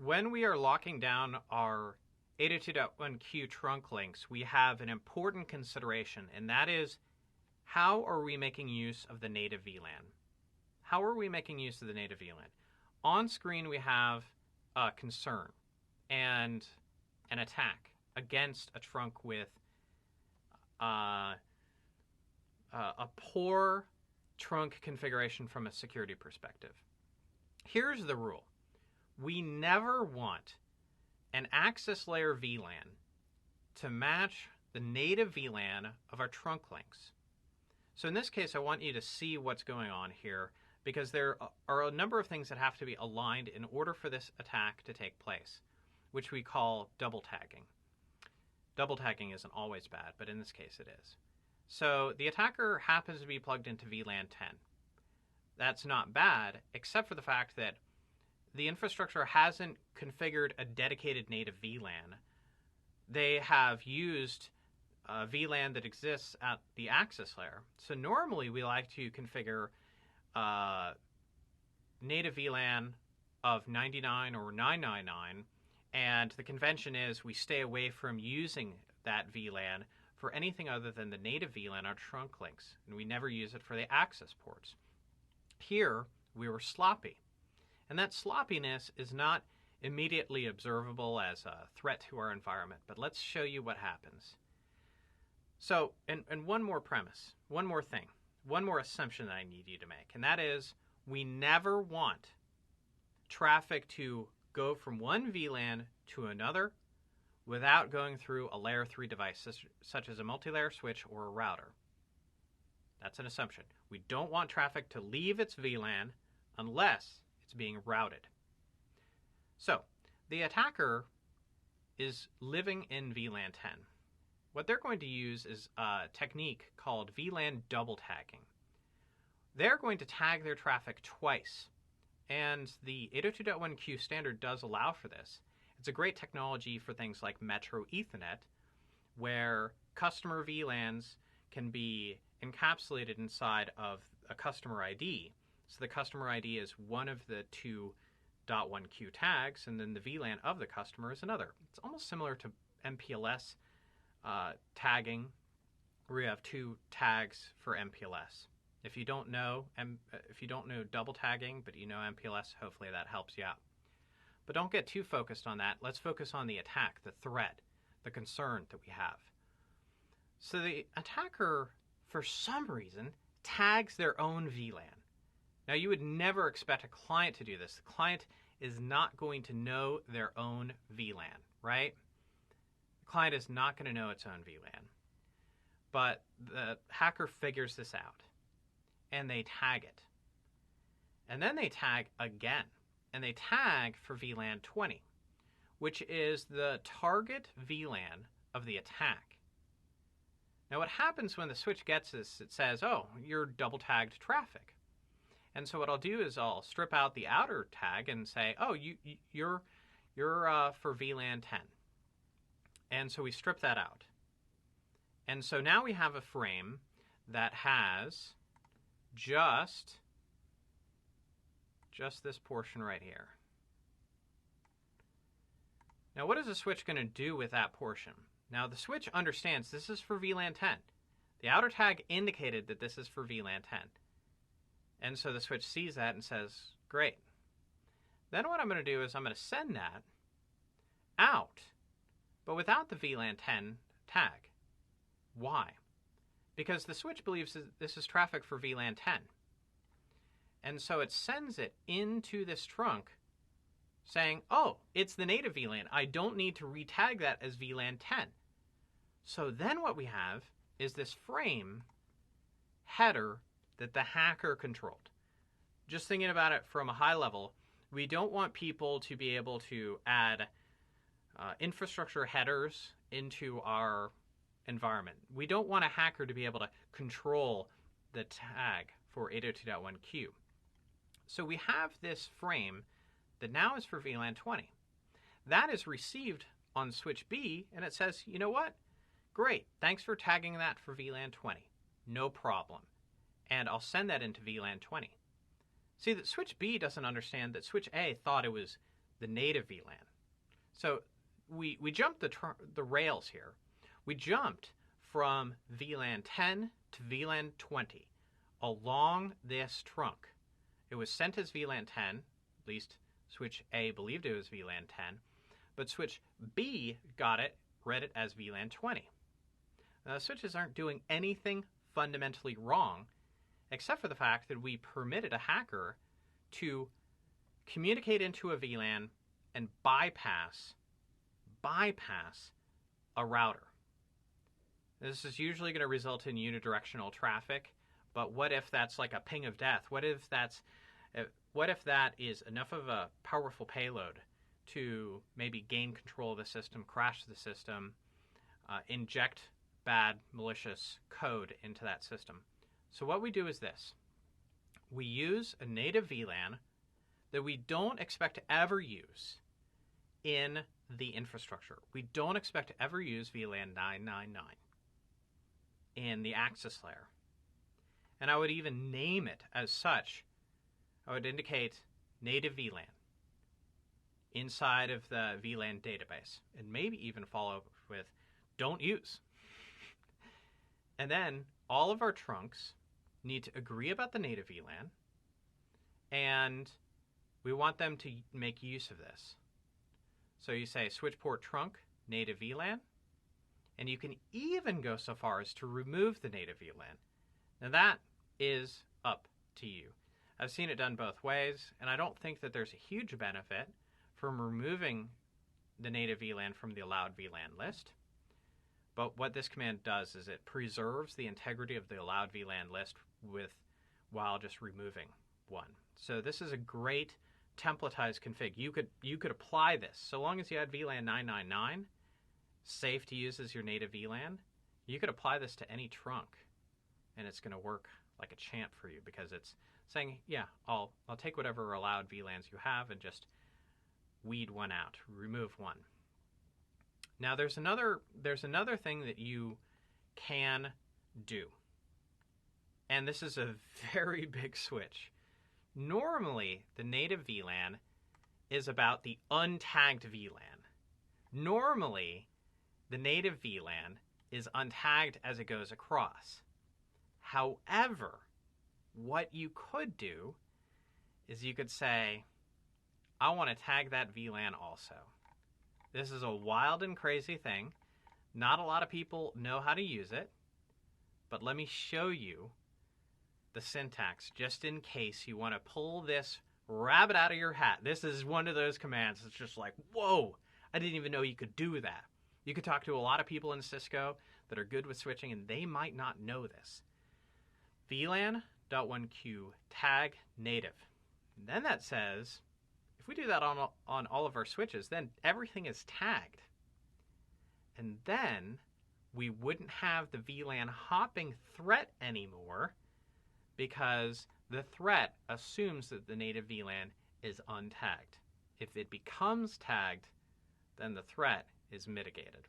When we are locking down our 802.1q trunk links, we have an important consideration, and that is, how are we making use of the native VLAN? How are we making use of the native VLAN? On screen, we have a concern and an attack against a trunk with a poor trunk configuration from a security perspective. Here's the rule. We never want an access layer VLAN to match the native VLAN of our trunk links. So in this case, I want you to see what's going on here, because there are a number of things that have to be aligned in order for this attack to take place, which we call double tagging. Double tagging isn't always bad, but in this case it is. So the attacker happens to be plugged into VLAN 10. That's not bad, except for the fact that the infrastructure hasn't configured a dedicated native VLAN. They have used a VLAN that exists at the access layer. So normally we like to configure a native VLAN of 99 or 999, and the convention is we stay away from using that VLAN for anything other than the native VLAN on trunk links, and we never use it for the access ports. Here, we were sloppy. And that sloppiness is not immediately observable as a threat to our environment, but let's show you what happens. So, and one more premise, one more thing, one more assumption that I need you to make, and that is we never want traffic to go from one VLAN to another without going through a layer 3 device, such as a multi-layer switch or a router. That's an assumption. We don't want traffic to leave its VLAN unless it's being routed. So, the attacker is living in VLAN 10. What they're going to use is a technique called VLAN double tagging. They're going to tag their traffic twice, and the 802.1q standard does allow for this. It's a great technology for things like Metro Ethernet, where customer VLANs can be encapsulated inside of a customer ID. So the customer ID is one of the two .1q tags, and then the VLAN of the customer is another. It's almost similar to MPLS tagging, where you have two tags for MPLS. If you don't know double tagging, but you know MPLS, hopefully that helps you out. But don't get too focused on that. Let's focus on the attack, the threat, the concern that we have. So the attacker, for some reason, tags their own VLAN. Now, you would never expect a client to do this. The client is not going to know their own VLAN, right? The client is not going to know its own VLAN. But the hacker figures this out, and they tag it. And then they tag again, and they tag for VLAN 20, which is the target VLAN of the attack. Now, what happens when the switch gets this, it says, oh, you're double-tagged traffic. And so what I'll do is I'll strip out the outer tag and say, oh, you're for VLAN 10. And so we strip that out. And so now we have a frame that has just this portion right here. Now, what is the switch going to do with that portion? Now, the switch understands this is for VLAN 10. The outer tag indicated that this is for VLAN 10. And so the switch sees that and says, great. Then what I'm going to do is I'm going to send that out, but without the VLAN 10 tag. Why? Because the switch believes that this is traffic for VLAN 10. And so it sends it into this trunk saying, oh, it's the native VLAN. I don't need to retag that as VLAN 10. So then what we have is this frame header that the hacker controlled. Just thinking about it from a high level, we don't want people to be able to add infrastructure headers into our environment. We don't want a hacker to be able to control the tag for 802.1q. So we have this frame that now is for VLAN 20. That is received on switch B, and it says, you know what? Great, thanks for tagging that for VLAN 20. No problem. And I'll send that into VLAN 20. See, that switch B doesn't understand that switch A thought it was the native VLAN. So we jumped the rails here. We jumped from VLAN 10 to VLAN 20 along this trunk. It was sent as VLAN 10, at least switch A believed it was VLAN 10, but switch B got it, read it as VLAN 20. Now, the switches aren't doing anything fundamentally wrong, except for the fact that we permitted a hacker to communicate into a VLAN and bypass a router. This is usually going to result in unidirectional traffic, but what if that's like a ping of death? What if that is enough of a powerful payload to maybe gain control of the system, crash the system, inject bad malicious code into that system? So what we do is this. We use a native VLAN that we don't expect to ever use in the infrastructure. We don't expect to ever use VLAN 999 in the access layer. And I would even name it as such. I would indicate native VLAN inside of the VLAN database, and maybe even follow with don't use. And then all of our trunks need to agree about the native VLAN, and we want them to make use of this. So you say switch port trunk, native VLAN, and you can even go so far as to remove the native VLAN. Now that is up to you. I've seen it done both ways, and I don't think that there's a huge benefit from removing the native VLAN from the allowed VLAN list. But what this command does is it preserves the integrity of the allowed VLAN list while just removing one. So this is a great templatized config. You could apply this. So long as you had VLAN 999, safe to use as your native VLAN, you could apply this to any trunk, and it's going to work like a champ for you, because it's saying, yeah, I'll take whatever allowed VLANs you have and just weed one out, remove one. Now there's another thing that you can do, and this is a very big switch. Normally, the native VLAN is about the untagged VLAN. Normally, the native VLAN is untagged as it goes across. However, what you could do is you could say, I want to tag that VLAN also. This is a wild and crazy thing. Not a lot of people know how to use it, but let me show you the syntax just in case you want to pull this rabbit out of your hat. This is one of those commands that's just like, whoa, I didn't even know you could do that. You could talk to a lot of people in Cisco that are good with switching, and they might not know this. VLAN.1Q tag native. And then that says, if we do that on all of our switches, then everything is tagged. And then we wouldn't have the VLAN hopping threat anymore, because the threat assumes that the native VLAN is untagged. If it becomes tagged, then the threat is mitigated.